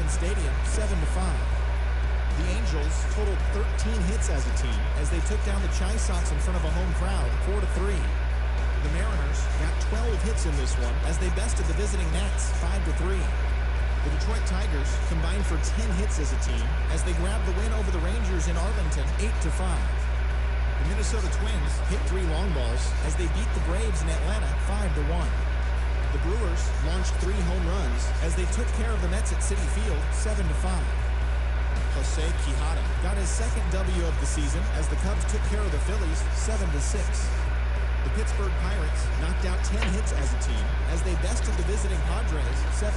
Citizens Stadium 7-5. The Angels totaled 13 hits as a team as they took down the Chi Sox in front of a home crowd 4-3. The Mariners got 12 hits in this one as they bested the visiting Nats 5-3. The Detroit Tigers combined for 10 hits as a team as they grabbed the win over the Rangers in Arlington 8-5. The Minnesota Twins hit 3 long balls as they beat the Braves in Atlanta 5-1. The Brewers launched 3 home runs as they took care of the Mets at Citi Field 7-5. Jose Quijada got his second W of the season as the Cubs took care of the Phillies 7-6. The Pittsburgh Pirates knocked out 10 hits as a team as they bested the visiting Padres 7-4.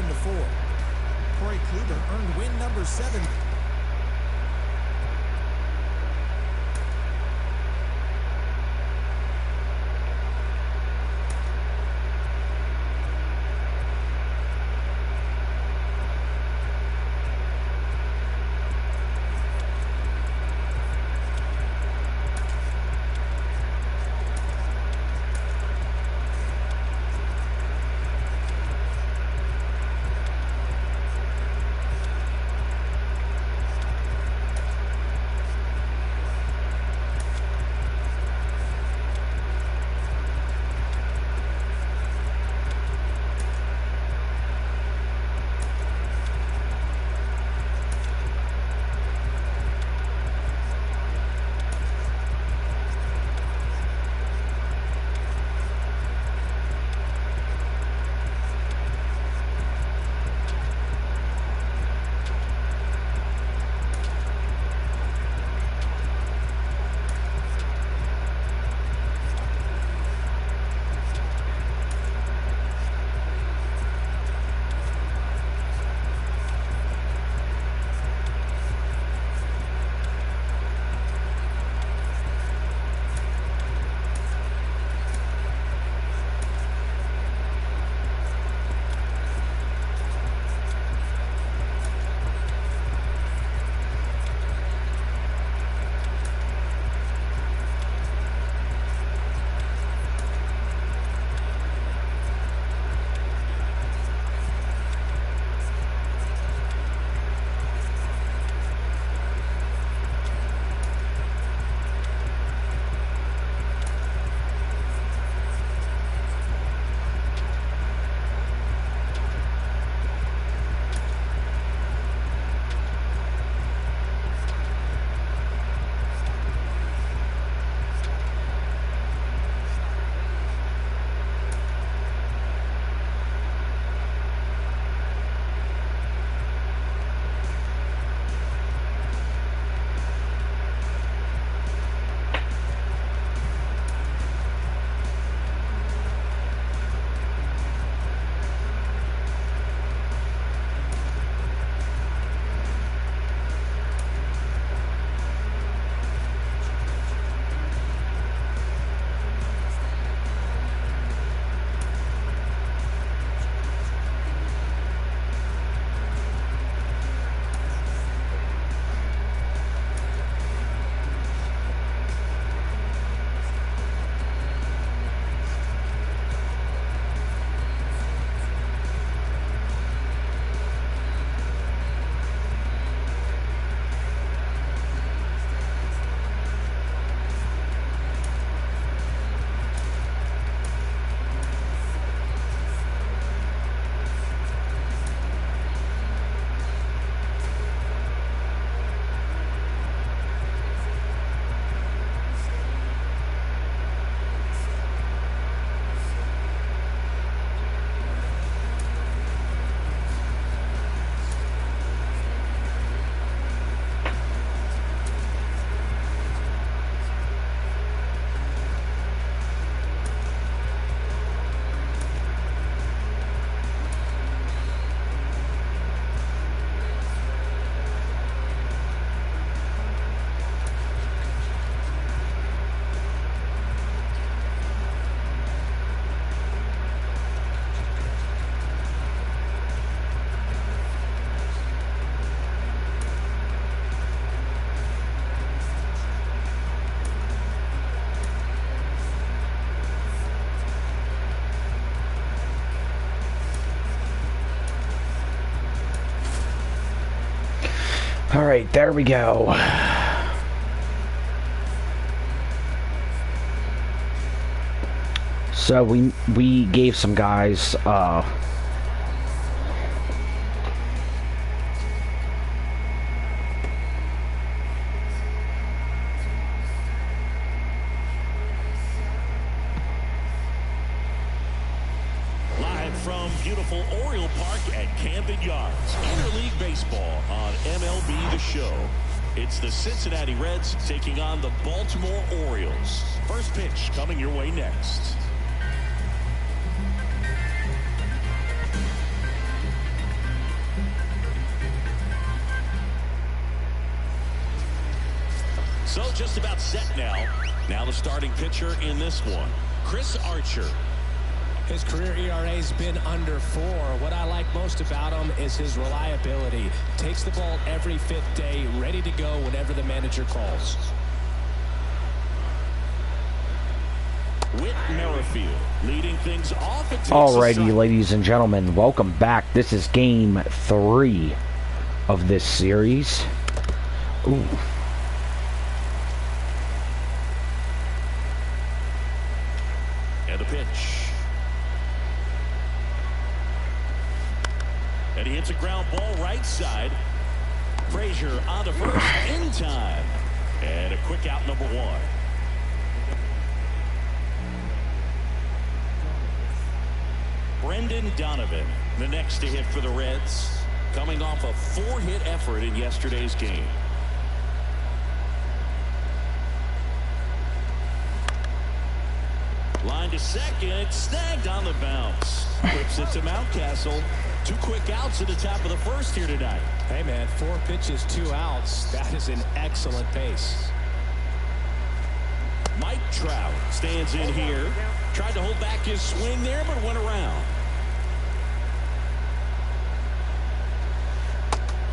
Corey Kluber earned win number 7. All right, there we go. So we gave some guys from beautiful Oriole Park at Camden Yards. Interleague Baseball on MLB The Show. It's the Cincinnati Reds taking on the Baltimore Orioles. First pitch coming your way next. So just about set now. Now the starting pitcher in this one, Chris Archer. His career ERA's been under 4. What I like most about him is his reliability. Takes the ball every 5th day, ready to go whenever the manager calls. Whit Merrifield leading things off. Alrighty, ladies and gentlemen, welcome back. This is game 3 of this series. Ooh. And the pitch. And he hits a ground ball right side. Frazier on to first in time. And a quick out, number 1. Brendan Donovan, the next to hit for the Reds, coming off a 4-hit effort in yesterday's game. Line to second, snagged on the bounce. Whips it to Mountcastle. 2 quick outs at the top of the first here tonight. Hey, man, 4 pitches, 2 outs. That is an excellent pace. Mike Trout stands in here. Tried to hold back his swing there, but went around.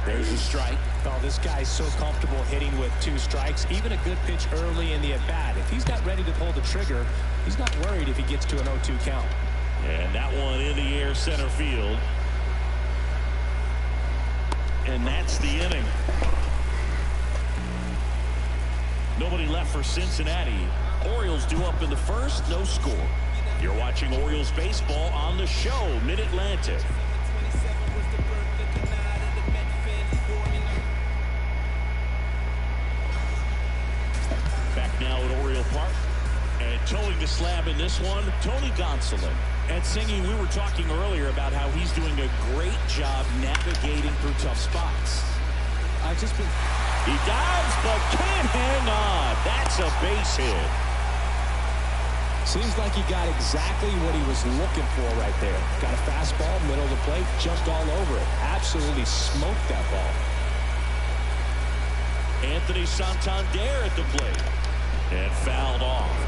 There's a strike. Oh, this guy's so comfortable hitting with 2 strikes. Even a good pitch early in the at-bat. If he's not ready to pull the trigger, he's not worried if he gets to an 0-2 count. And that one in the air center field. And that's the inning. Nobody left for Cincinnati. Orioles due up in the first, no score. You're watching Orioles baseball on the show, Mid-Atlantic. Back now at Oriole Park. And towing the slab in this one, Tony Gonsolin. And Singy, we were talking earlier about how he's doing a great job navigating through tough spots. He dives, but can't hang on. That's a base hit. Seems like he got exactly what he was looking for right there. Got a fastball, middle of the plate, jumped all over it. Absolutely smoked that ball. Anthony Santander at the plate. And fouled off.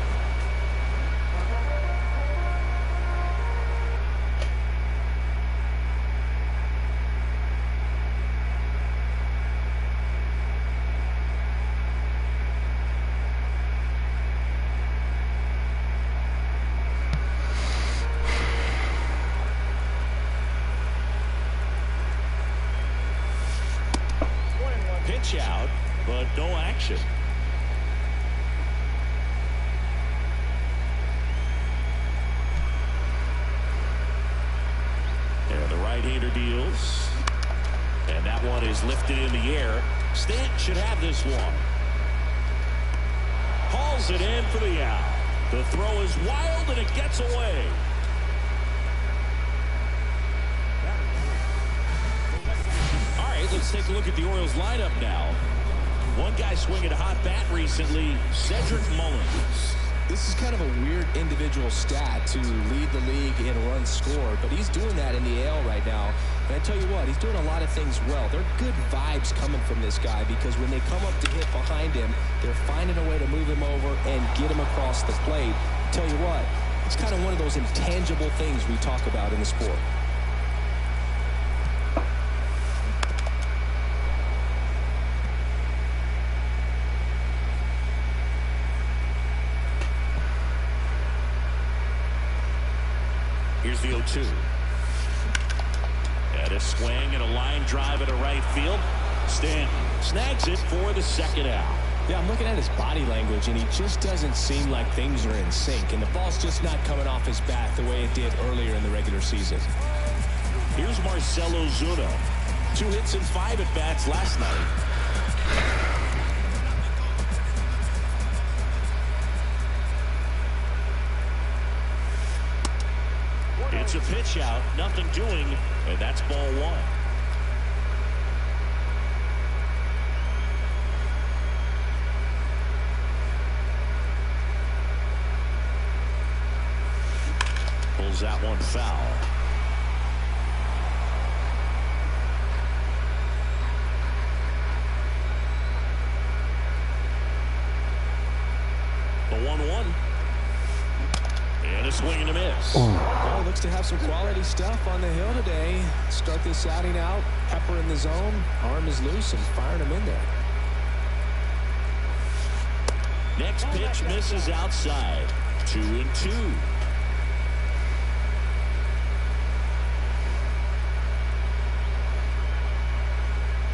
Pitch out, but no action. And the right-hander deals. And that one is lifted in the air. Stanton should have this one. Hauls it in for the out. The throw is wild and it gets away. Let's take a look at the Orioles lineup now. One guy swinging a hot bat recently, Cedric Mullins. This is kind of a weird individual stat to lead the league in runs scored, but he's doing that in the AL right now. And I tell you what, he's doing a lot of things well. There are good vibes coming from this guy because when they come up to hit behind him, they're finding a way to move him over and get him across the plate. I tell you what, it's kind of one of those intangible things we talk about in the sport. Here's the 0-2. And a swing and a line drive into right field. Stanton snags it for the second out. Yeah, I'm looking at his body language, and he just doesn't seem like things are in sync, and the ball's just not coming off his bat the way it did earlier in the regular season. Here's Marcell Ozuna. 2 hits and 5 at-bats last night. It's a pitch out, nothing doing, and that's ball 1. Pulls that one foul. The 1-1. And a swing and a miss. Well, looks to have some quality stuff on the hill today. Start this outing out. Pepper in the zone. Arm is loose and firing him in there. Next pitch misses outside. 2-2.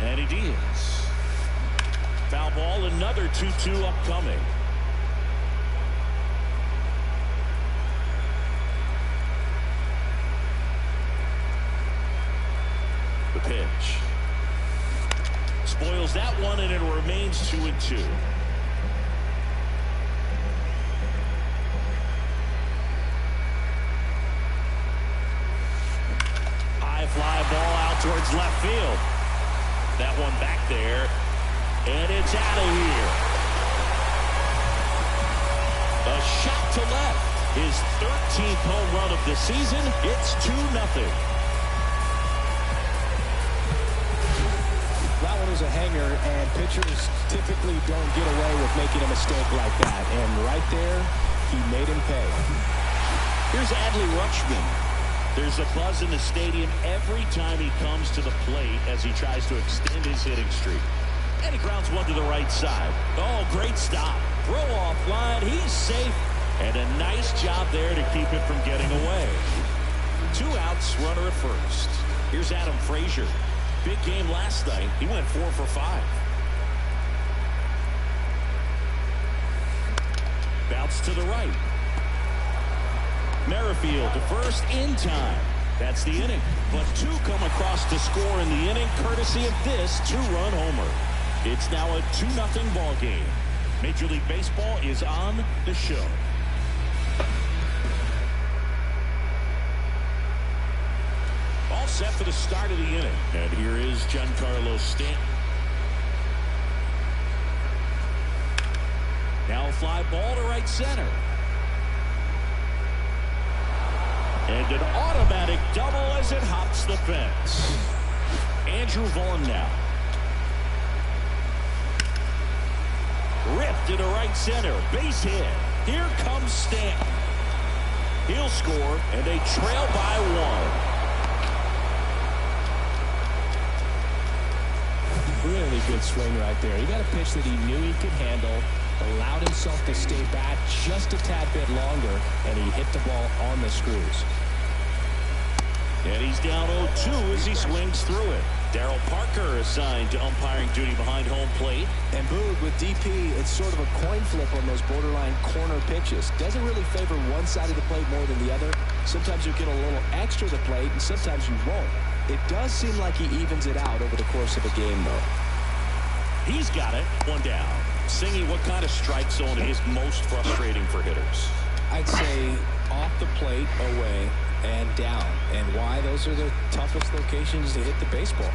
Eddie Diaz. Foul ball, another 2-2 upcoming. The pitch. Spoils that one, and it remains 2-2. High fly ball out towards left field. That one back there, and it's out of here. A shot to left. His 13th home run of the season. It's 2-0. That one was a hanger, and pitchers typically don't get away with making a mistake like that. And right there, he made him pay. Here's Adley Rutschman. There's a buzz in the stadium every time he comes to the plate as he tries to extend his hitting streak. And he grounds one to the right side. Oh, great stop. Throw off line. He's safe. And a nice job there to keep it from getting away. 2 outs, runner at first. Here's Adam Frazier. Big game last night. He went 4 for 5. Bounce to the right. Merrifield to first in time. That's the inning. But 2 come across to score in the inning, courtesy of this 2-run homer. It's now a 2-0 ball game. Major League Baseball is on the show. All set for the start of the inning. And here is Giancarlo Stanton. Now a fly ball to right center. And an automatic double as it hops the fence. Andrew Vaughn now. Ripped into right center. Base hit. Here comes Stanton. He'll score, and they trail by 1. Really good swing right there. He got a pitch that he knew he could handle, allowed himself to stay back just a tad bit longer, and he hit the ball on the screws. And he's down 0-2 as he swings through it. Darryl Parker assigned to umpiring duty behind home plate. And Boog, with DP, it's sort of a coin flip on those borderline corner pitches. Doesn't really favor one side of the plate more than the other. Sometimes you get a little extra the plate, and sometimes you won't. It does seem like he evens it out over the course of a game, though. He's got it. 1 down. Singy, what kind of strike zone is most frustrating for hitters? I'd say off the plate, away, and down. And why? Those are the toughest locations to hit the baseball.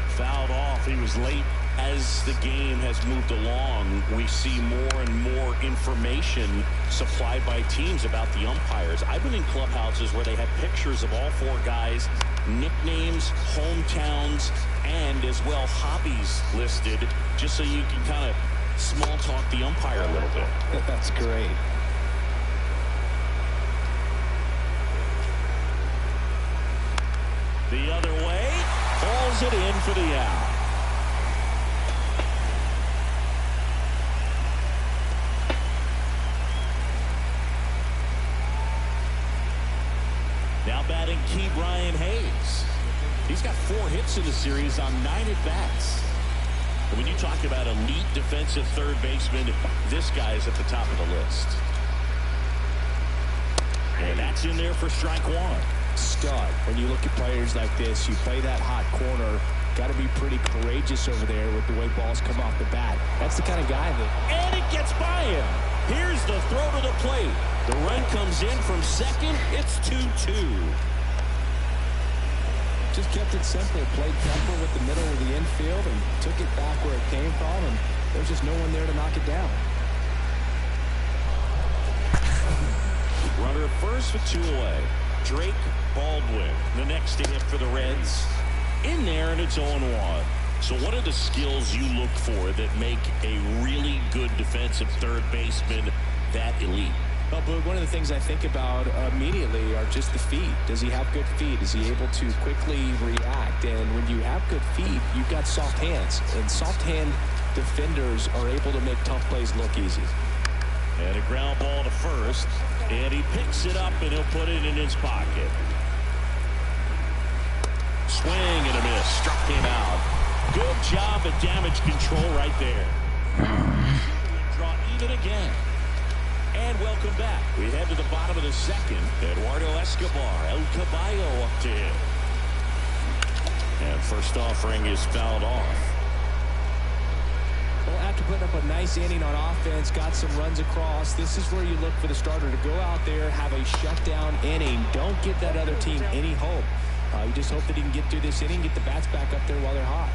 Fouled off. He was late. As the game has moved along, we see more and more information supplied by teams about the umpires. I've been in clubhouses where they had pictures of all 4 guys, nicknames, hometowns, and as well hobbies listed, just so you can kind of small talk the umpire a little bit. That's great. The other way, hauls it in for the out. Now batting Ke'Bryan Hayes. He's got 4 hits in the series on 9 at-bats. When you talk about elite defensive third baseman, this guy is at the top of the list. And that's in there for strike one. Stud. When you look at players like this, you play that hot corner. Got to be pretty courageous over there with the way balls come off the bat. That's the kind of guy that... And it gets by him. Here's the throw to the plate. The run comes in from second. It's 2-2. Just kept it simple. Played tempo with the middle of the infield and took it back where it came from. And there's just no one there to knock it down. Runner first with 2 away. Drake Baldwin, the next to hit for the Reds. In there, and it's 0-1. So what are the skills you look for that make a really good defensive third baseman that elite? Well, Boog, one of the things I think about immediately are just the feet. Does he have good feet? Is he able to quickly react? And when you have good feet, you've got soft hands. And soft hand defenders are able to make tough plays look easy. And a ground ball to first. And he picks it up, and he'll put it in his pocket. Swing and a miss. Struck him out. Good job at damage control right there. Draw even again. And welcome back. We head to the bottom of the second. Eduardo Escobar, El Caballo up to him. And first offering is fouled off. Well, after putting up a nice inning on offense, got some runs across, this is where you look for the starter to go out there, have a shutdown inning. Don't give that other team any hope. You just hope that he can get through this inning, get the bats back up there while they're hot.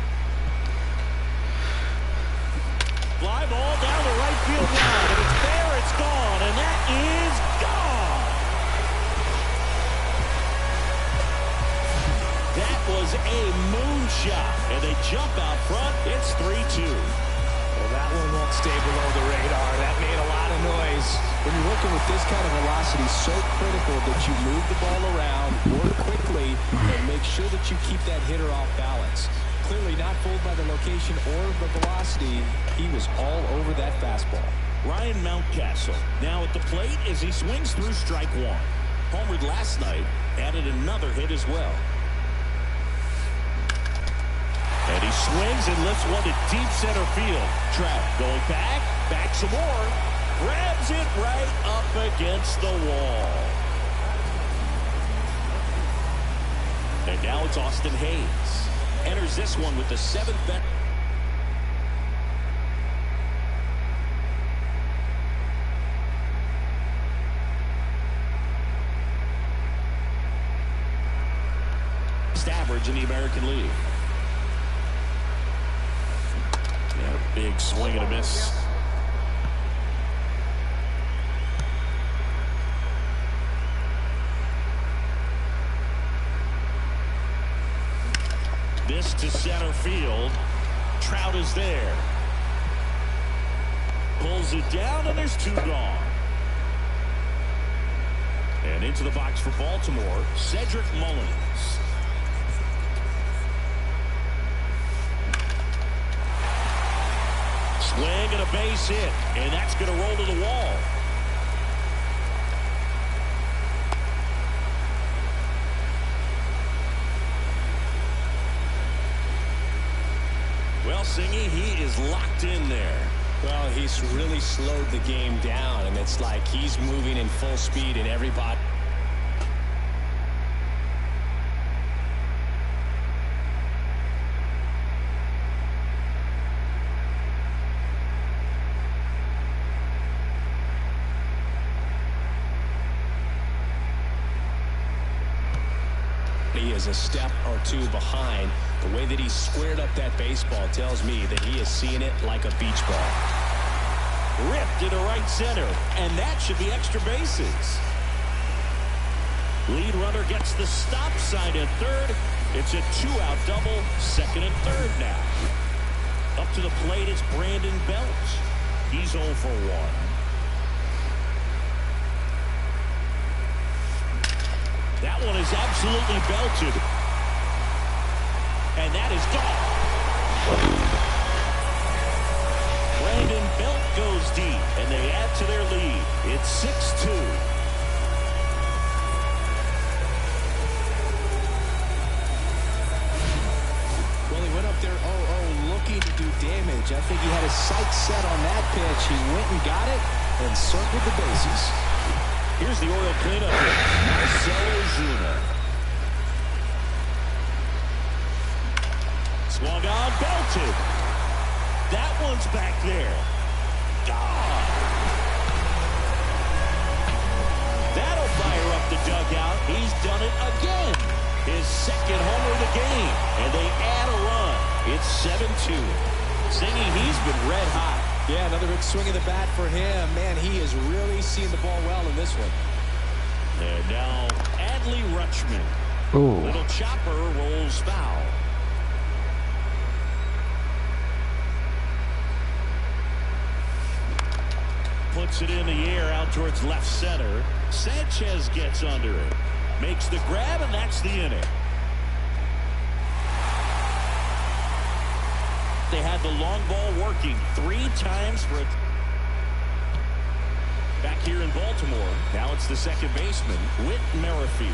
Fly ball down the right field line, and it's there, it's gone, and that is gone. That was a moonshot, and they jump out front. It's 3-2. Well, that one won't stay below the radar. That made a lot of noise. When you're working with this kind of velocity, so critical that you move the ball around, work quickly, and make sure that you keep that hitter off balance. Clearly not fooled by the location or the velocity. He was all over that fastball. Ryan Mountcastle now at the plate as he swings through strike one. Homered last night, added another hit as well. And he swings and lifts one to deep center field. Trout going back some more. Grabs it right up against the wall. And now it's Austin Hayes. Enters this one with the 7th bet. Average in the American League. And a big swing and a miss. This to center field. Trout is there. Pulls it down, and there's 2 gone. And into the box for Baltimore, Cedric Mullins. Swing and a base hit, and that's going to roll to the wall. Well, Singy, he is locked in there. Well, he's really slowed the game down, and it's like he's moving in full speed, and everybody... He is a step or 2 behind. The way that he squared up that baseball tells me that he is seeing it like a beach ball. Ripped into right center, and that should be extra bases. Lead runner gets the stop sign at third. It's a 2-out double, second and third now. Up to the plate, it's Brandon Belt. He's 0 for 1. That one is absolutely belted. And that is gone. Brandon Belt goes deep, and they add to their lead. It's 6-2. Well, he went up there 0-0 looking to do damage. advantage. I think he had his sights set on that pitch. He went and got it and circled the bases. Here's the Oriole cleanup hit. Marcell Ozuna. Swung on, belted. That one's back there. Gone. That'll fire up the dugout. He's done it again. His second homer of the game. And they add a run. It's 7-2. Singy, he's been red hot. Yeah, another big swing of the bat for him. Man, he is really seeing the ball well in this one. And now Adley Rutschman. Ooh. Little chopper rolls foul. Puts it in the air out towards left center. Sanchez gets under it. Makes the grab, and that's the inning. They had the long ball working 3 times for it. Back here in Baltimore, now it's the second baseman, Whit Merrifield.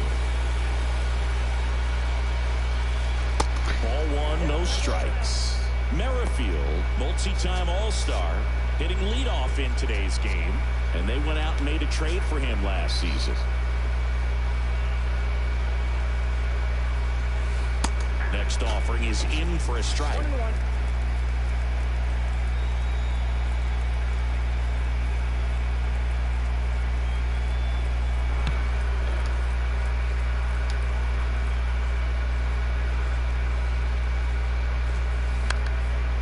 Ball 1, no strikes. Merrifield, multi-time All-Star, hitting leadoff in today's game, and they went out and made a trade for him last season. Next offering is in for a strike.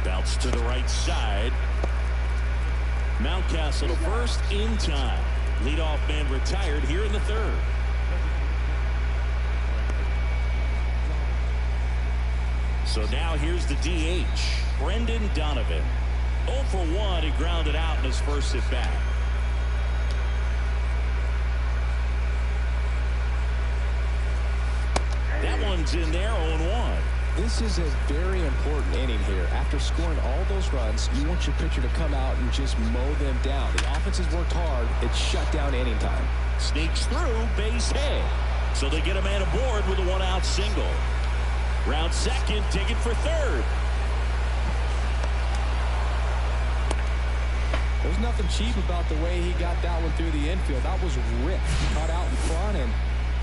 Bounce to the right side. Mountcastle to first in time. Leadoff man retired here in the third. So now here's the DH, Brendan Donovan. 0 for 1, he grounded out in his first at bat. That one's in there, 0-1. This is a very important inning here. After scoring all those runs, you want your pitcher to come out and just mow them down. The offense has worked hard. It's shut down inning time. Sneaks through, base hit. So they get a man aboard with a 1-out single. Round second, taken for third. There's nothing cheap about the way he got that one through the infield. That was ripped. Caught out in front and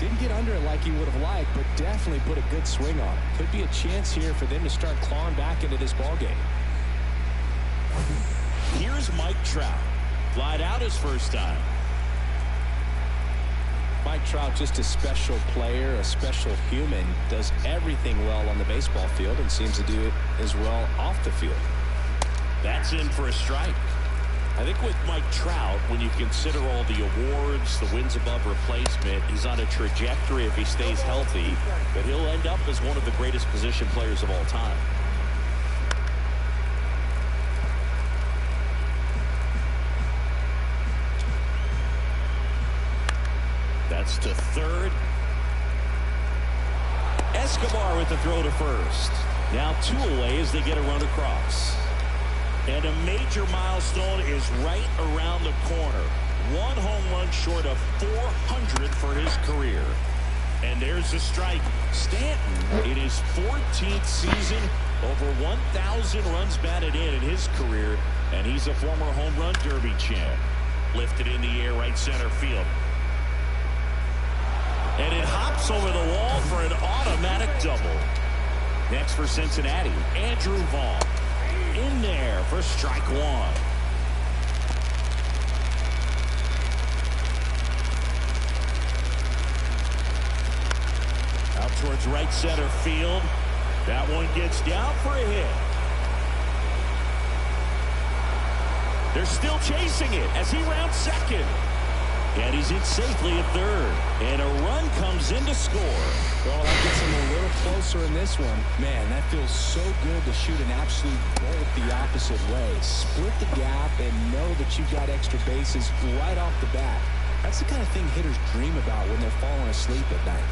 didn't get under it like he would have liked, but definitely put a good swing on it. Could be a chance here for them to start clawing back into this ball game. Here's Mike Trout. Flied out his first time. Mike Trout, just a special player, a special human, does everything well on the baseball field and seems to do it as well off the field. That's in for a strike. I think with Mike Trout, when you consider all the awards, the wins above replacement, he's on a trajectory if he stays healthy, but he'll end up as one of the greatest position players of all time. That's to third. Escobar with the throw to first. Now 2 away as they get a run across. And a major milestone is right around the corner. 1 home run short of 400 for his career. And there's the strike. Stanton in his 14th season, over 1,000 runs batted in his career, and he's a former home run derby champ. Lifted in the air, right center field. And it hops over the wall for an automatic double. Next for Cincinnati, Andrew Vaughn. In there for strike 1. Out towards right center field. That one gets down for a hit. They're still chasing it as he rounds second. And he's in safely at third. And a run comes in to score. Well, that gets him a little closer in this one. Man, that feels so good to shoot an absolute bolt the opposite way. Split the gap and know that you've got extra bases right off the bat. That's the kind of thing hitters dream about when they're falling asleep at night.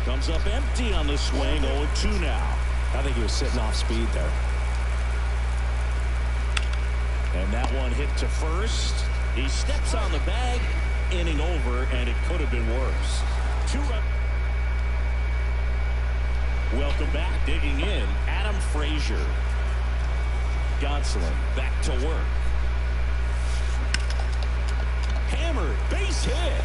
Comes up empty on the swing. 0-2 now. I think he was sitting off speed there. And that one hit to first. He steps on the bag, inning over, and it could have been worse. 2-run. Welcome back. Digging in, Adam Frazier. Gonsolin back to work. Hammered, base hit.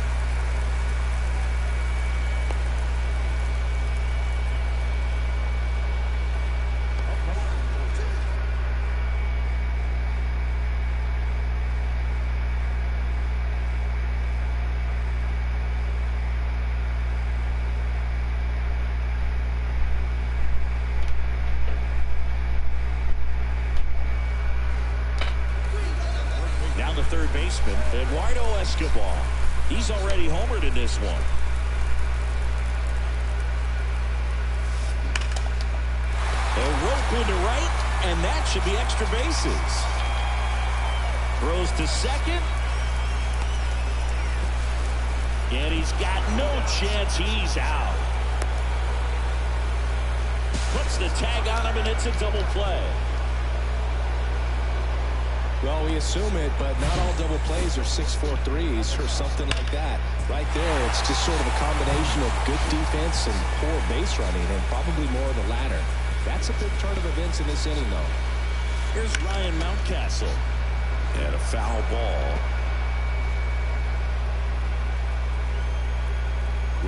Down the third baseman, Eduardo Escobar. He's already homered in this one. A rope into right, and that should be extra bases. Throws to second. And he's got no chance. He's out. Puts the tag on him, and it's a double play. Well, we assume it, but not all double plays are 6-4 threes or something like that. Right there, it's just sort of a combination of good defense and poor base running, and probably more of the latter. That's a big turn of events in this inning, though. Here's Ryan Mountcastle. And a foul ball.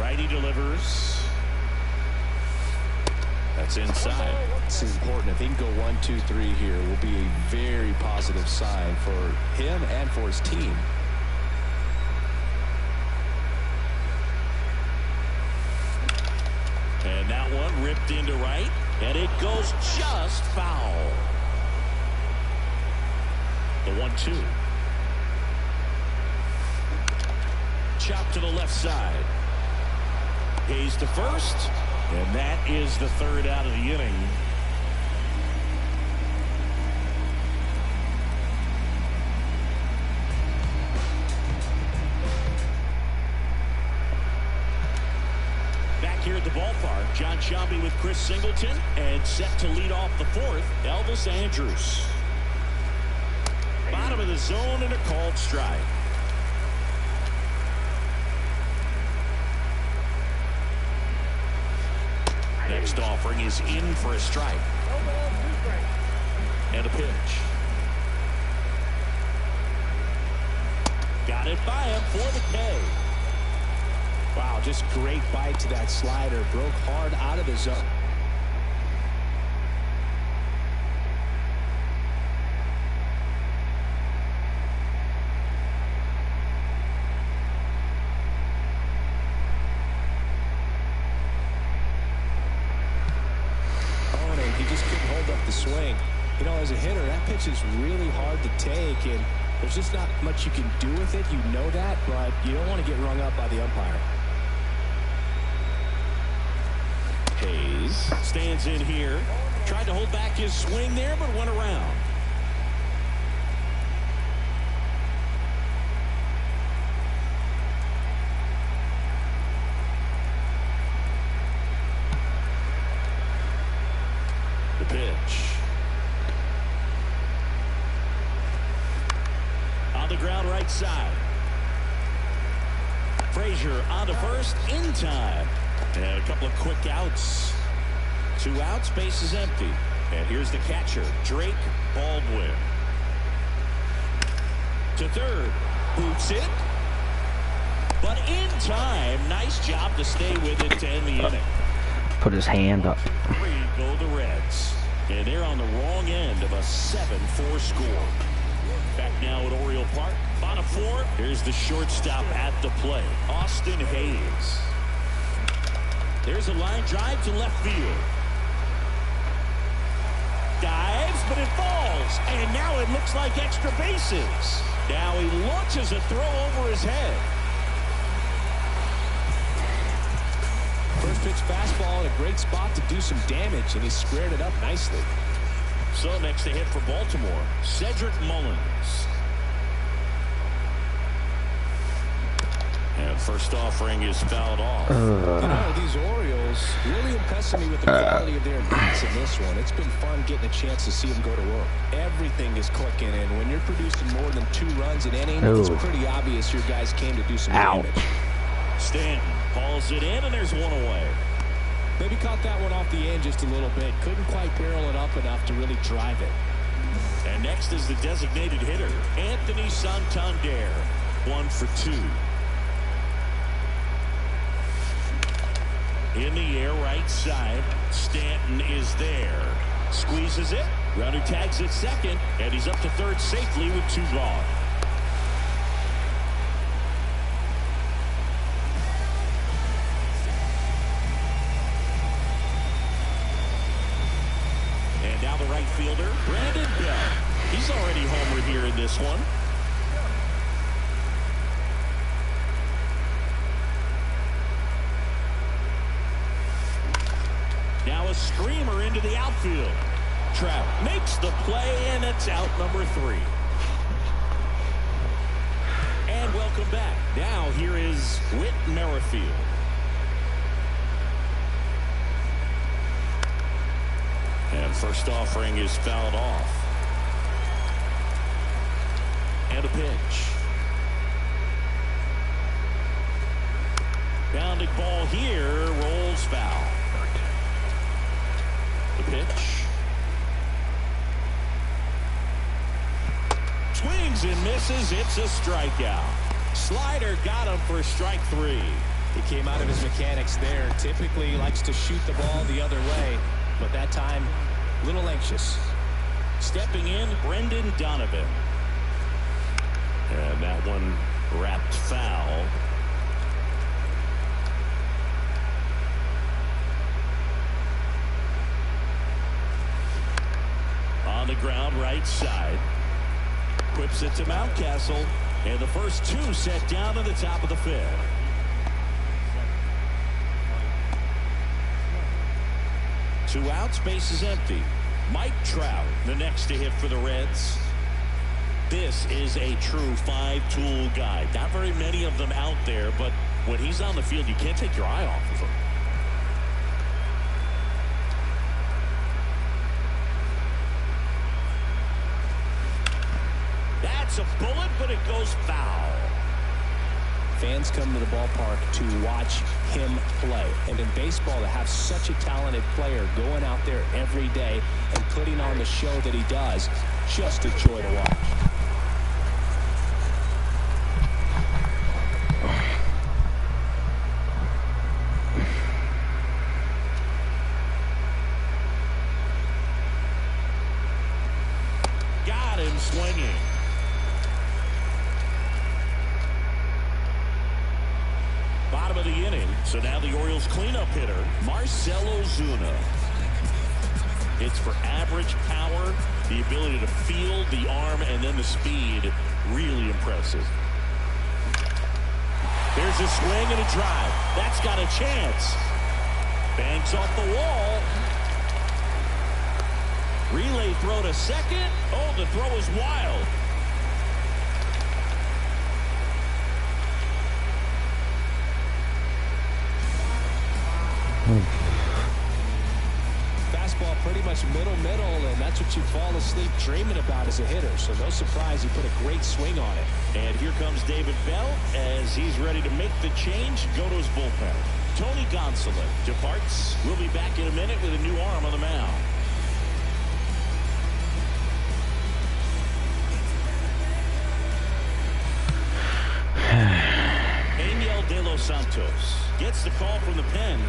Righty delivers. That's inside. This is important. If he can go 1-2-3 here, will be a very positive sign for him and for his team. And that one ripped into right, and it goes just foul. The 1-2. Chop to the left side. Hayes to first. And that is the third out of the inning. Back here at the ballpark, John Sciambi with Chris Singleton, and set to lead off the fourth, Elvis Andrus. Bottom of the zone and a called strike. Next offering is in for a strike. And a pitch. Got it by him for the K. Wow, just great bite to that slider. Broke hard out of the zone. Swing. You know, as a hitter, that pitch is really hard to take, and there's just not much you can do with it. You know that, but you don't want to get rung up by the umpire. Hayes stands in here. Tried to hold back his swing there, but went around. The pitch. On the ground right side. Frazier on to first in time. And a couple of quick outs. 2 outs, base is empty. And here's the catcher, Drake Baldwin. To third. Boots it. But in time, nice job to stay with it to end the inning. Put his hand up. 3 go the Reds. And they're on the wrong end of a 7-4 score. Back now at Oriole Park. On a 4. Here's the shortstop at the plate, Austin Hayes. There's a line drive to left field. Dives, but it falls. And now it looks like extra bases. Now he launches a throw over his head. First pitch fastball in a great spot to do some damage, and he squared it up nicely. So next to hit for Baltimore, Cedric Mullins. And first offering is fouled off. You know, these Orioles really impressing me with the quality of their bats in this one. It's been fun getting a chance to see them go to work. Everything is clicking, and when you're producing more than 2 runs an inning, it's pretty obvious your guys came to do some damage. Stanton hauls it in, and there's one away. Maybe caught that one off the end just a little bit. Couldn't quite barrel it up enough to really drive it. And next is the designated hitter, Anthony Santander, 1 for 2. In the air, right side. Stanton is there. Squeezes it. Runner tags at second, and he's up to third safely with 2 gone. And now the right fielder, Brandon Bell. He's already homered here in this one. Now a screamer into the outfield. Trout makes the play, and it's out number 3. And welcome back. Now here is Whit Merrifield. And first offering is fouled off. And a pitch. Bounding ball here, rolls foul. The pitch. Swings and misses. It's a strikeout. Slider got him for strike 3. He came out of his mechanics there. Typically he likes to shoot the ball the other way, but that time a little anxious. Stepping in, Brendan Donovan. And that one wrapped foul. On the ground, right side. Whips it to Mountcastle. And the first 2 set down at the top of the 5th. Two outs, base is empty. Mike Trout, the next to hit for the Reds. This is a true 5-tool guy. Not very many of them out there, but when he's on the field, you can't take your eye off of him. That's a bullet, but it goes foul. Fans come to the ballpark to watch him play. And in baseball, to have such a talented player going out there every day and putting on the show that he does, just a joy to watch. Got him swinging. Bottom of the inning, so now the Orioles cleanup hitter, Marcell Ozuna. It's for average power, the ability to field, the arm, and then the speed. Really impressive. There's a swing and a drive. That's got a chance. Banks off the wall. Relay throw to second. Oh, the throw is wild. Fastball pretty much middle, and that's what you fall asleep dreaming about as a hitter. So no surprise he put a great swing on it. And here comes David Bell as he's ready to make the change, go to his bullpen. Tony Gonsolin departs. We'll be back in a minute with a new arm on the mound. Aniel De Los Santos gets the call from the pen.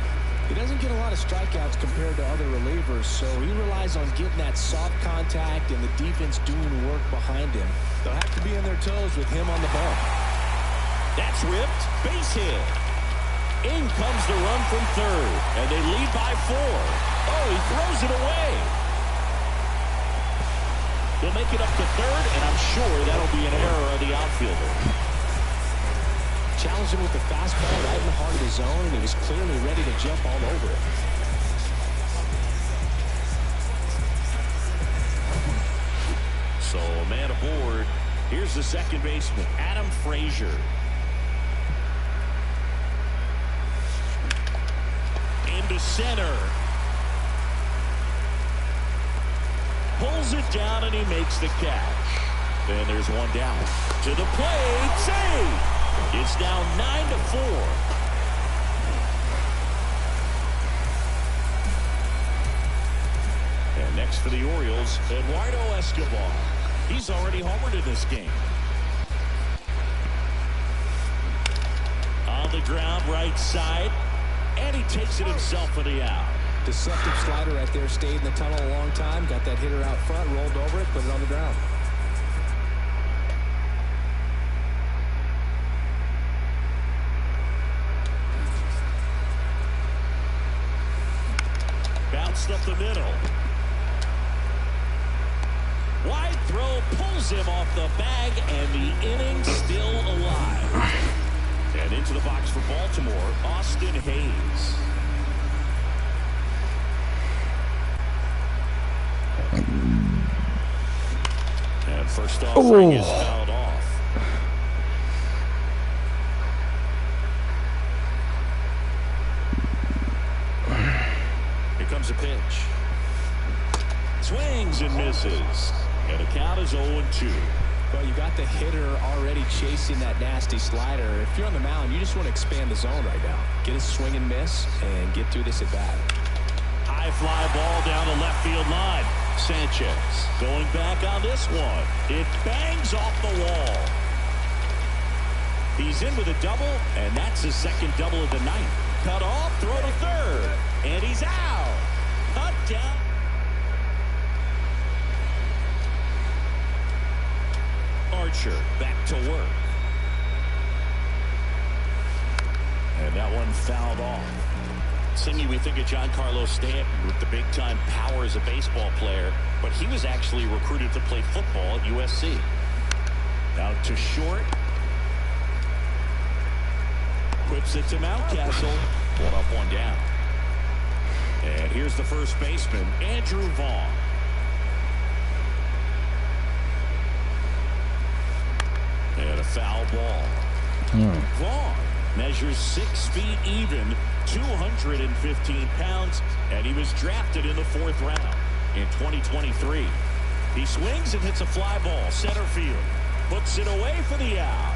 He doesn't get a lot of strikeouts compared to other relievers, so he relies on getting that soft contact and the defense doing work behind him. They'll have to be on their toes with him on the ball. That's ripped. Base hit. In comes the run from third, and they lead by 4. Oh, he throws it away. They'll make it up to third, and I'm sure that'll be an error of the outfielder. Challenged him with the fastball right in the heart of the zone, and he was clearly ready to jump all over it. So a man aboard. Here's the second baseman, Adam Frazier. Into center. Pulls it down, and he makes the catch. And there's one down. To the plate, save! It's now 9-4. And next box for the Orioles, Eduardo Escobar. He's already homered in this game. On the ground, right side, and he takes it himself for the out. Deceptive slider right there. Stayed in the tunnel a long time. Got that hitter out front, rolled over it, put it on the ground. Bounced up the middle. Wide throw pulls him off the bag, and the inning still alive. And into the box for Baltimore, Austin Hayes. And first offering is fouled off. Here comes a pitch. Swings and misses. And the count is 0-2. Well, you got the hitter already chasing that nasty slider. If you're on the mound, you just want to expand the zone right now. Get a swing and miss and get through this at bat. High fly ball down the left field line. Sanchez going back on this one. It bangs off the wall. He's in with a double, and that's his second double of the night. Cut off, throw to third, and he's out. Cut down. Archer back to work. And that one fouled off. Singy, we think of Giancarlo Stanton with the big-time power as a baseball player, but he was actually recruited to play football at USC. Out to short. Whips it to Mountcastle. 1 up, 1 down. And here's the first baseman, Andrew Vaughn. And a foul ball. Vaughn measures 6 feet even, 215 pounds, and he was drafted in the 4th round in 2023. He swings and hits a fly ball, center field. Puts it away for the out.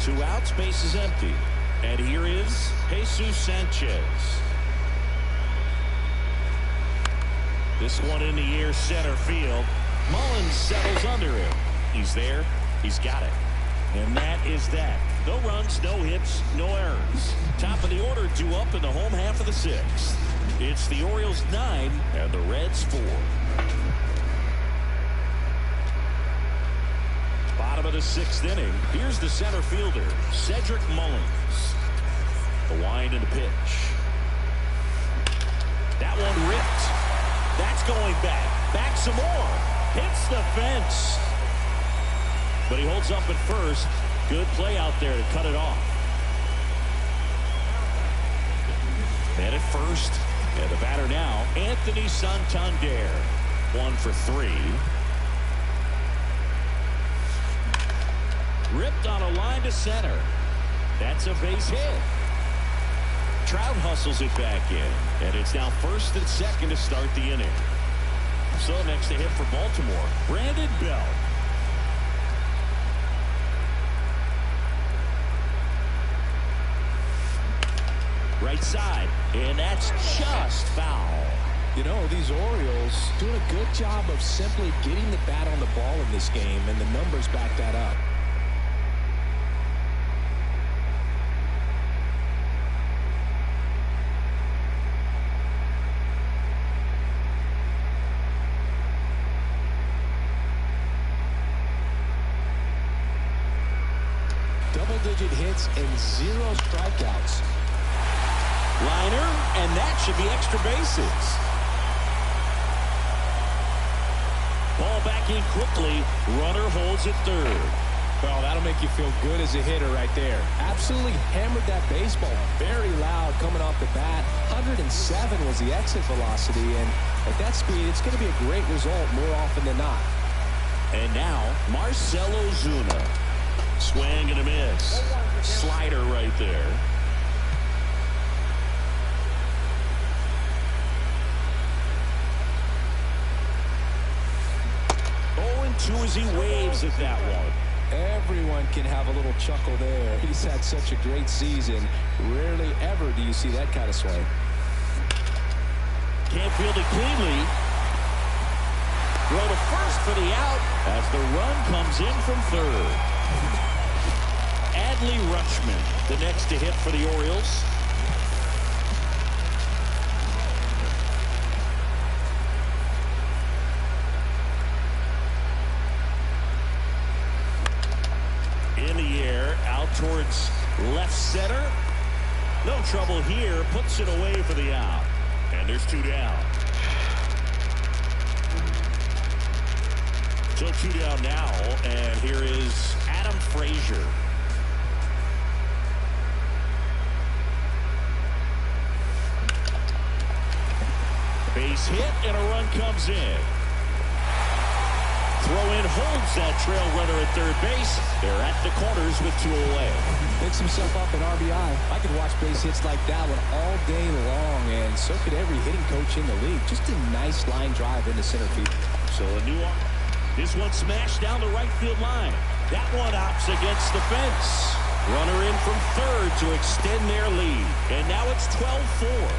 2 outs, base is empty. And here is Jesus Sanchez. This one in the air, center field. Mullins settles under him. He's there. He's got it. And that is that. No runs, no hits, no errors. Top of the order due up in the home half of the 6th. It's the Orioles 9 and the Reds 4. Bottom of the 6th inning. Here's the center fielder, Cedric Mullins. The wind and the pitch. That one ripped. That's going back. Back some more. Hits the fence. But he holds up at first. Good play out there to cut it off. Man at first. And the batter now, Anthony Santander. 1 for 3. Ripped on a line to center. That's a base hit. Trout hustles it back in. And it's now 1st and 2nd to start the inning. So next to hit for Baltimore, Brandon Belt. Right side, and that's just foul. You know, these Orioles doing a good job of simply getting the bat on the ball in this game, and the numbers back that up. Double-digit hits and 0 strikeouts. Liner, and that should be extra bases. Ball back in quickly. Runner holds at third. Well, that'll make you feel good as a hitter right there. Absolutely hammered that baseball. Very loud coming off the bat. 107 was the exit velocity, and at that speed, it's going to be a great result more often than not. And now, Marcell Ozuna. Swing and a miss. Slider right there. 0-2 as he waves at that one. Everyone can have a little chuckle there. He's had such a great season. Rarely ever do you see that kind of swing. Can't field it cleanly. Throw to first for the out as the run comes in from third. Adley Rutschman, the next to hit for the Orioles. In the air, out towards left center. No trouble here, puts it away for the out. And there's 2 down. So 2 down now, and here is Adam Frazier. Base hit, and a run comes in. Throw in holds that trail runner at third base. They're at the corners with 2 away. Picks himself up an RBI. I could watch base hits like that one all day long, and so could every hitting coach in the league. Just a nice line drive into center field. So a new arm. This one smashed down the right field line. That one opts against the fence. Runner in from third to extend their lead. And now it's 12-4.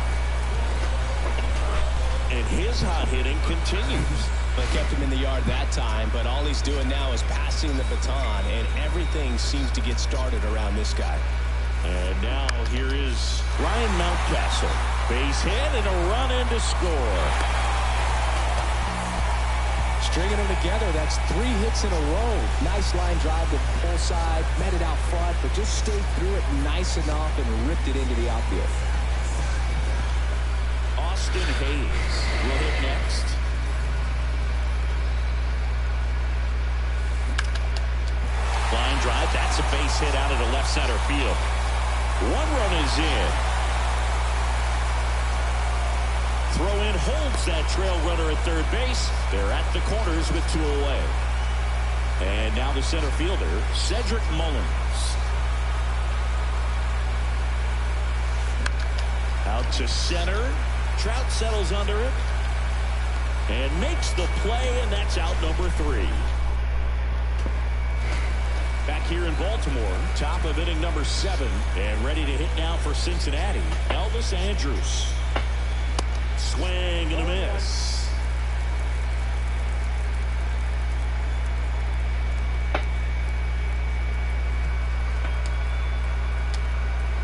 And his hot hitting continues. They kept him in the yard that time, but all he's doing now is passing the baton, and everything seems to get started around this guy. And now here is Ryan Mountcastle. Base hit and a run in to score. Stringing them together, that's 3 hits in a row. Nice line drive to the pull side, met it out front, but just stayed through it nice enough and ripped it into the outfield. Austin Hayes will hit next. Line drive, that's a base hit out of the left center field. 1 run is in. Throw in holds that trail runner at third base. They're at the corners with 2 away. And now the center fielder, Cedric Mullins. Out to center. Trout settles under it. And makes the play, and that's out number 3. Back here in Baltimore, top of inning number 7, and ready to hit now for Cincinnati, Elvis Andrus. Swing and a miss.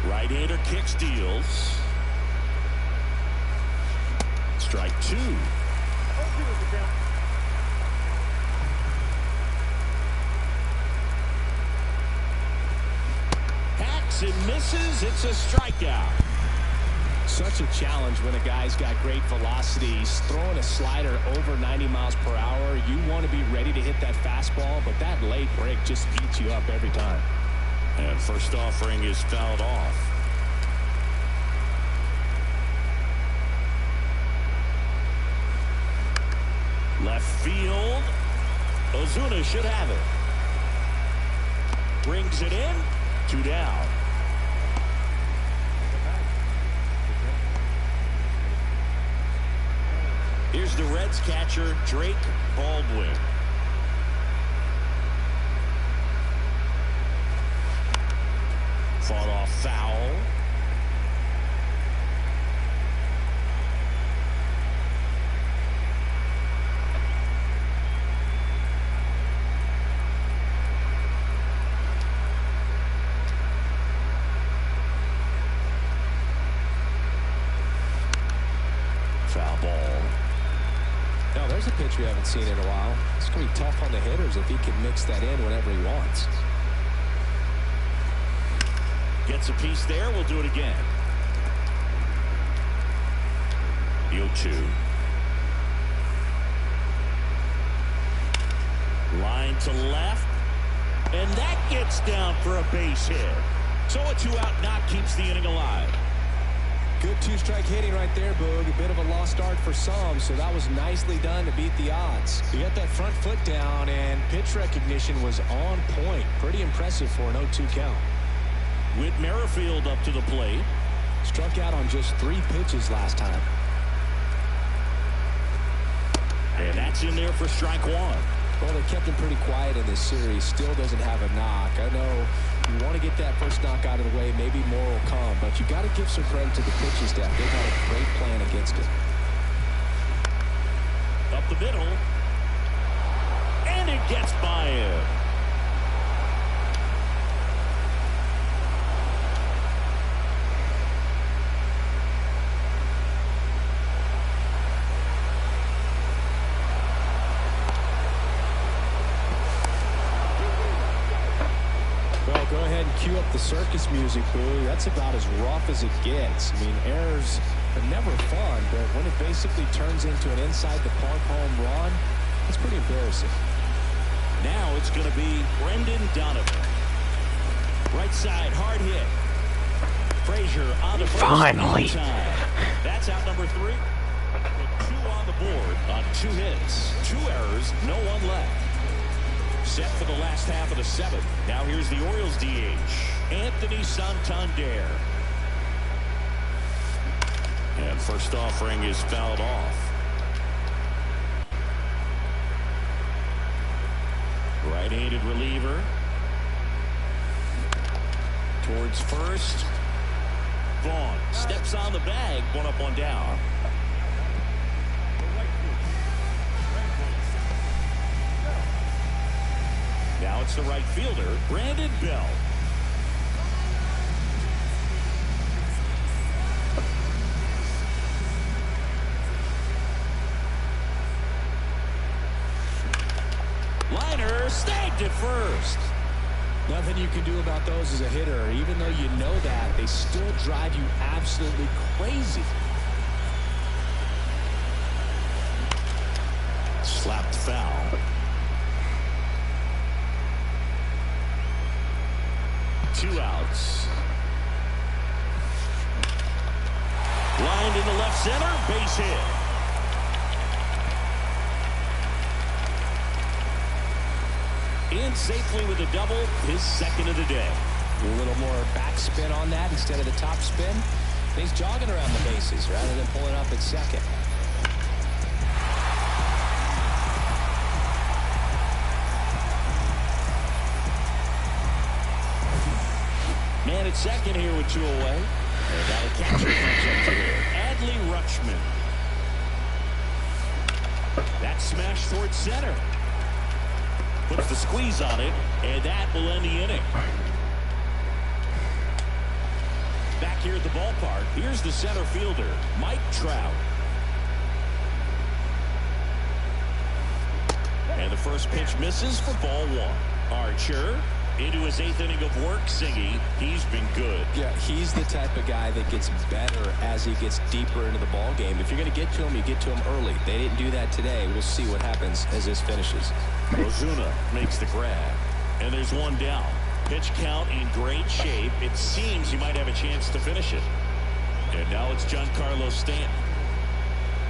Right-hander kicks, deals. Strike 2. Hacks and misses. It's a strikeout. Such a challenge when a guy's got great velocity. He's throwing a slider over 90 miles per hour. You want to be ready to hit that fastball, but that late break just eats you up every time. And first offering is fouled off. Left field. Ozuna should have it. Brings it in. 2 down. Here's the Reds catcher, Drake Baldwin. Fought off foul. Foul ball. Now, there's a pitch we haven't seen in a while. It's going to be tough on the hitters if he can mix that in whenever he wants. Gets a piece there. We'll do it again. The 0-2. Line to left. And that gets down for a base hit. So a 2-out knock keeps the inning alive. Good 2-strike hitting right there, Boog. A bit of a lost start for some, so that was nicely done to beat the odds. He got that front foot down, and pitch recognition was on point. Pretty impressive for an 0-2 count. Whit Merrifield up to the plate. Struck out on just 3 pitches last time. And that's in there for strike 1. Well, they kept him pretty quiet in this series. Still doesn't have a knock. I know you want to get that first knock out of the way. Maybe more will come, but you got to give some credit to the pitching staff. They've had a great plan against it. up the middle. And it gets by him. Well, go ahead and cue up the circus music, Boo. That's about as rough as it gets. I mean, errors are never fun, but when it basically turns into an inside-the-park home run, it's pretty embarrassing. Now it's going to be Brendan Donovan. Right side, hard hit. Frazier on the first. Finally. That's out number 3. With 2 on the board on 2 hits. 2 errors, no one left. Set for the last half of the 7th. Now here's the Orioles DH, Anthony Santander. And first offering is fouled off. Right-handed reliever. Towards first. Vaughn steps on the bag. 1 up, 1 down. Now it's the right fielder, Brandon Bell. Liner snagged at first. Nothing you can do about those as a hitter. Even though you know that, they still drive you absolutely crazy. Slapped foul. Two outs. Lined in the left center, base hit. In safely with a double, his second of the day. A little more backspin on that instead of the top spin. He's jogging around the bases rather than pulling up at second. Man at second here with 2 away. And now the catcher comes up to here. Adley Rutschman. That smash towards center. Puts the squeeze on it, and that will end the inning. Back here at the ballpark, here's the center fielder, Mike Trout. And the first pitch misses for ball 1. Archer into his 8th inning of work. Singy, he's been good. Yeah, he's the type of guy that gets better as he gets deeper into the ball game. If you're going to get to him, you get to him early. They didn't do that today. We'll see what happens as this finishes. Ozuna makes the grab, and there's 1 down. Pitch count in great shape. It seems he might have a chance to finish it. And now it's Giancarlo Stanton.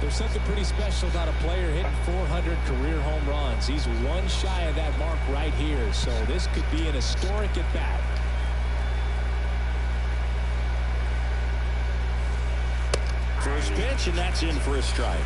There's something pretty special about a player hitting 400 career home runs. He's 1 shy of that mark right here, so this could be an historic at-bat. First pitch, and that's in for a strike.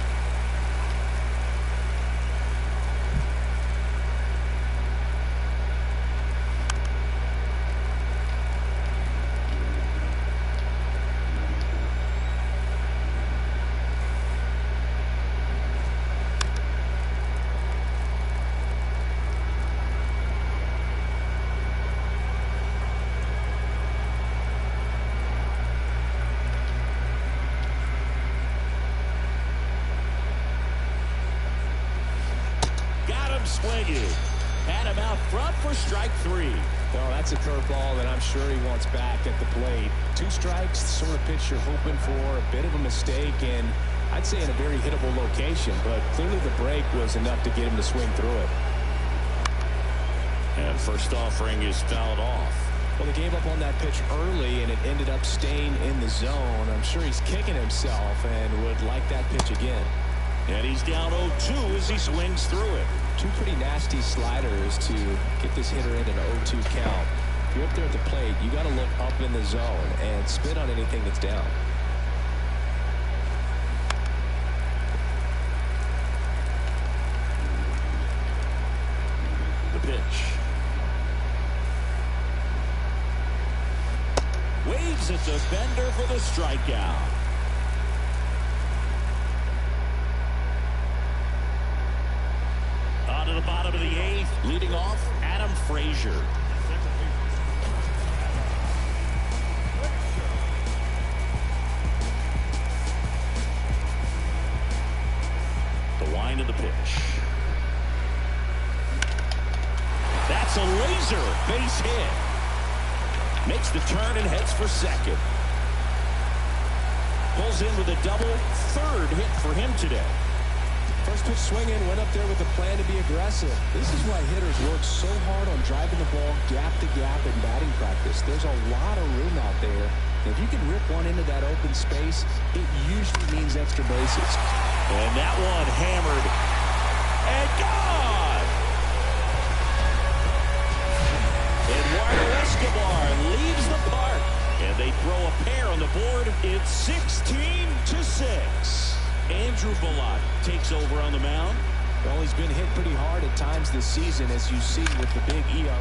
Swinging. Had him out front for strike 3. Well, that's a curveball that I'm sure he wants back at the plate. 2 strikes, the sort of pitch you're hoping for. A bit of a mistake, and I'd say in a very hittable location, but clearly the break was enough to get him to swing through it. And first offering is fouled off. Well, they gave up on that pitch early, and it ended up staying in the zone. I'm sure he's kicking himself and would like that pitch again. And he's down 0-2 as he swings through it. 2 pretty nasty sliders to get this hitter in an 0-2 count. If you're up there at the plate, you got to look up in the zone and spit on anything that's down. The pitch. Waves at the bender for the strikeout. the bottom of the 8th. Leading off, Adam Frazier. The wind of the pitch. That's a laser base hit. Makes the turn and heads for second. Pulls in with a double, third hit for him today. First pitch swinging, went up there with a plan to be aggressive. This is why hitters work so hard on driving the ball gap to gap in batting practice. There's a lot of room out there. If you can rip one into that open space, it usually means extra bases. And that one hammered and gone. Eduardo Escobar leaves the park, and they throw a pair on the board. It's 16-6. Andrew Bullock takes over on the mound. Well, he's been hit pretty hard at times this season, as you see with the big ERA.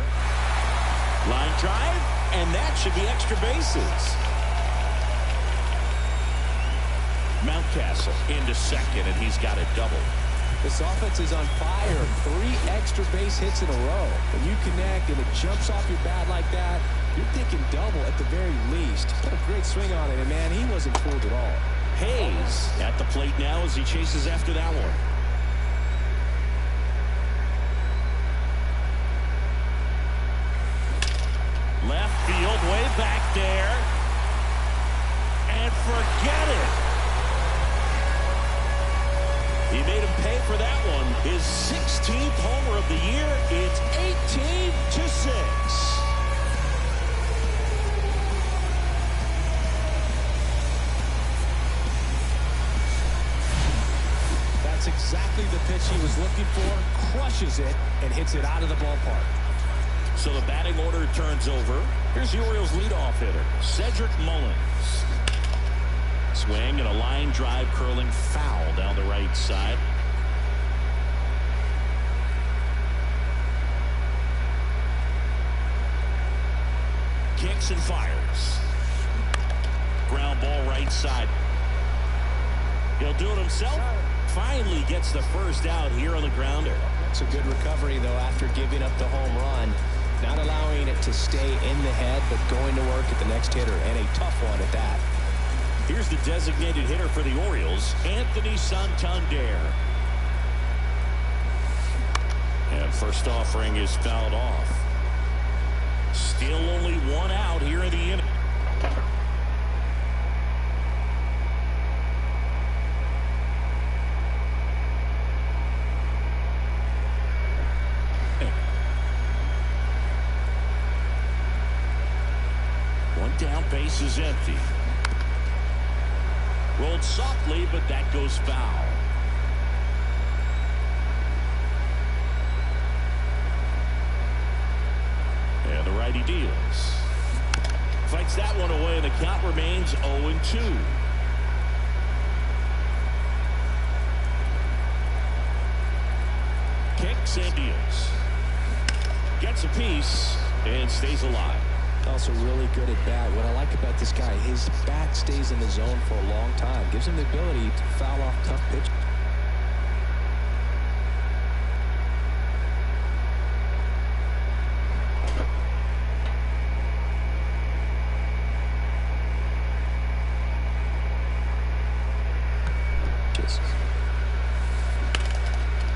Line drive, and that should be extra bases. Mountcastle into second, and he's got a double. This offense is on fire. 3 extra base hits in a row. When you connect and it jumps off your bat like that, you're thinking double at the very least. Put a great swing on it, and man, he wasn't fooled at all. Hayes at the plate now as he chases after that one. Left field, way back there. And forget it. He made him pay for that one. His 16th homer of the year. It's 18-6. That's exactly the pitch he was looking for. Crushes it and hits it out of the ballpark. So the batting order turns over. Here's the Orioles' leadoff hitter, Cedric Mullins. Swing and a line drive curling foul down the right side. Kicks and fires. Ground ball right side. He'll do it himself. Finally gets the first out here on the grounder. It's a good recovery, though, after giving up the home run. Not allowing it to stay in the head, but going to work at the next hitter, and a tough one at that. Here's the designated hitter for the Orioles, Anthony Santander. And first offering is fouled off. Still only 1 out here in the inning. One down, base is empty. Rolled softly, but that goes foul. And the righty deals. Fights that one away, and the count remains 0-2. Kicks and deals. Gets a piece and stays alive. Also really good at bat. What I like about this guy, his bat stays in the zone for a long time. Gives him the ability to foul off tough pitches.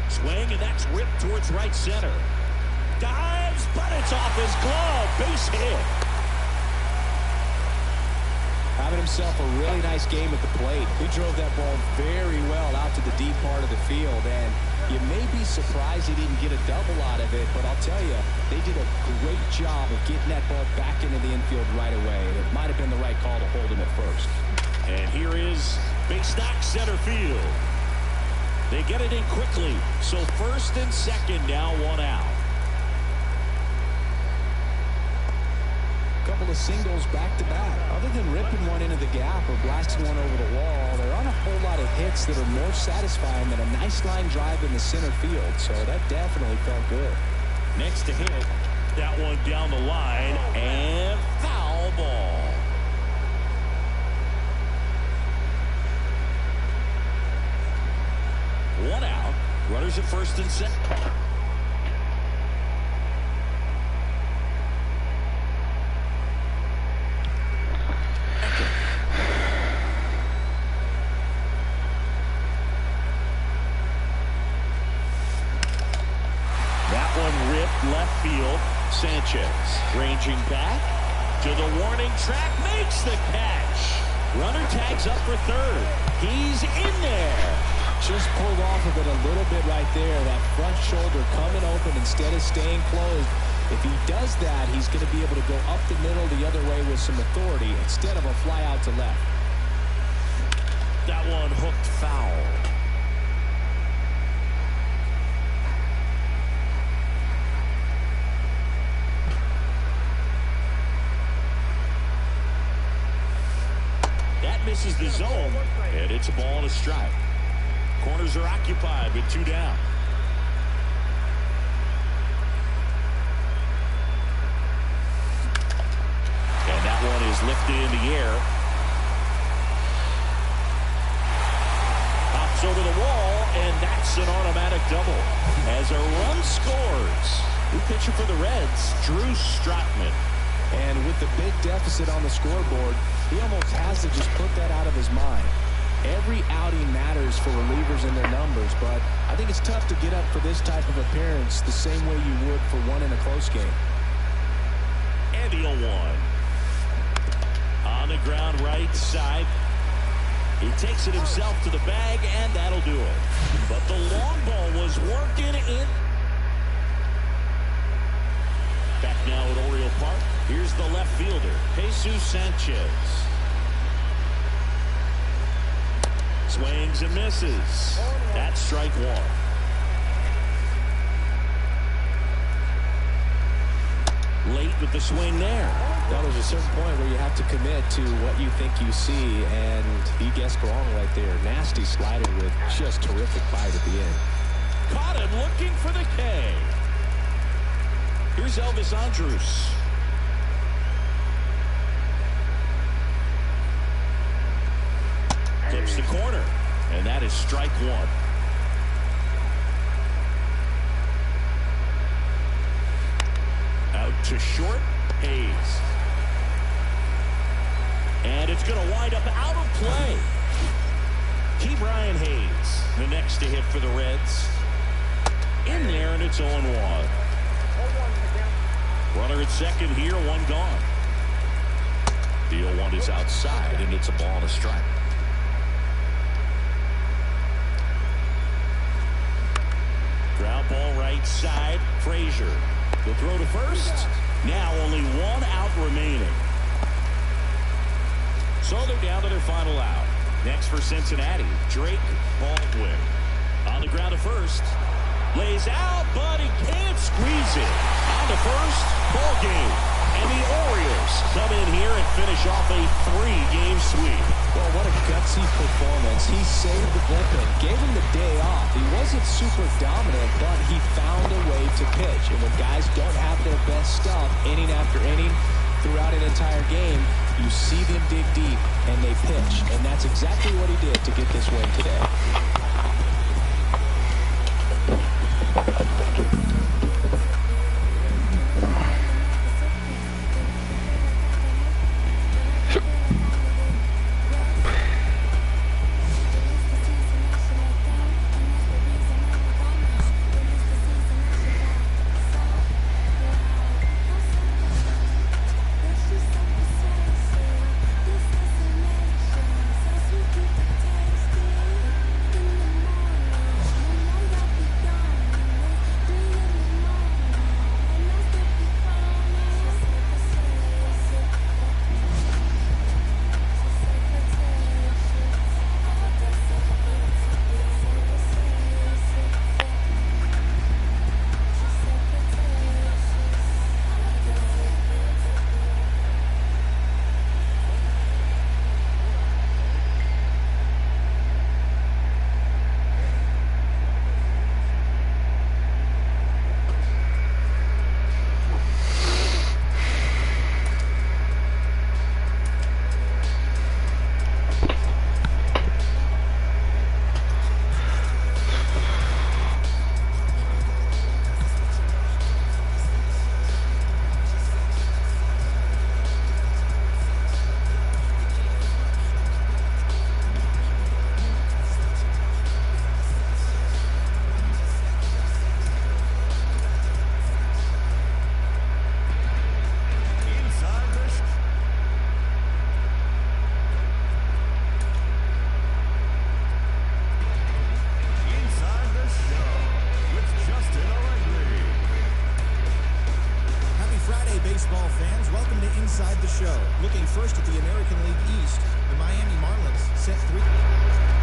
Swing, and that's ripped towards right center. Dives, but it's off his glove. Base hit. Having himself a really nice game at the plate. He drove that ball very well out to the deep part of the field, and you may be surprised he didn't get a double out of it, but I'll tell you, they did a great job of getting that ball back into the infield right away. It might have been the right call to hold him at first. And here is base knock center field. They get it in quickly, so first and second now, 1 out. Couple of singles back-to-back. Other than ripping one into the gap or blasting one over the wall, there aren't a whole lot of hits that are more satisfying than a nice line drive in the center field, so that definitely felt good. Next to hit, that one down the line, and foul ball. One out. Runners at first and second. left field. Sanchez ranging back to the warning track, makes the catch. Runner tags up for third. He's in there. Just pulled off of it a little bit right there. That front shoulder coming open instead of staying closed. If he does that, he's going to be able to go up the middle the other way with some authority instead of a fly out to left. That one hooked foul. That misses the zone, and it's a ball and a strike. Corners are occupied with 2 down. And that one is lifted in the air. Pops over the wall, and that's an automatic double. As a run scores. New pitcher for the Reds, Drew Strotman. And with the big deficit on the scoreboard, he almost has to just put that out of his mind. Every outing matters for relievers and their numbers, but I think it's tough to get up for this type of appearance the same way you would for one in a close game. And the 0-1. On the ground right side. He takes it himself to the bag, and that'll do it. But the long ball was working in. Back now at Oriole Park. Here's the left fielder, Jesus Sanchez. Swings and misses. That's strike 1. Late with the swing there. Now there's a certain point where you have to commit to what you think you see, and he guessed wrong right there. Nasty slider with just terrific bite at the end. Caught him looking for the K. Here's Elvis Andrus. Flips the corner, and that is strike 1. Out to short, Hayes. And it's going to wind up out of play. Ke'Bryan Hayes, the next to hit for the Reds. In there, and it's 0-1. Runner at second here, 1 gone. The 0-1 is outside, and it's a ball and a strike. Ground ball right side. Frazier. The throw to first. Now only 1 out remaining. So they're down to their final out. Next for Cincinnati, Drake Baldwin. On the ground to first. Lays out, but he can't squeeze it. On to first, ball game. And the Orioles come in here and finish off a 3-game sweep. Well, what a gutsy performance. He saved the bullpen, gave him the day off. He wasn't super dominant, but he found a way to pitch. And when guys don't have their best stuff inning after inning throughout an entire game, you see them dig deep and they pitch. And that's exactly what he did to get this win today. inside the show. Looking first at the American League East, the Miami Marlins set 3.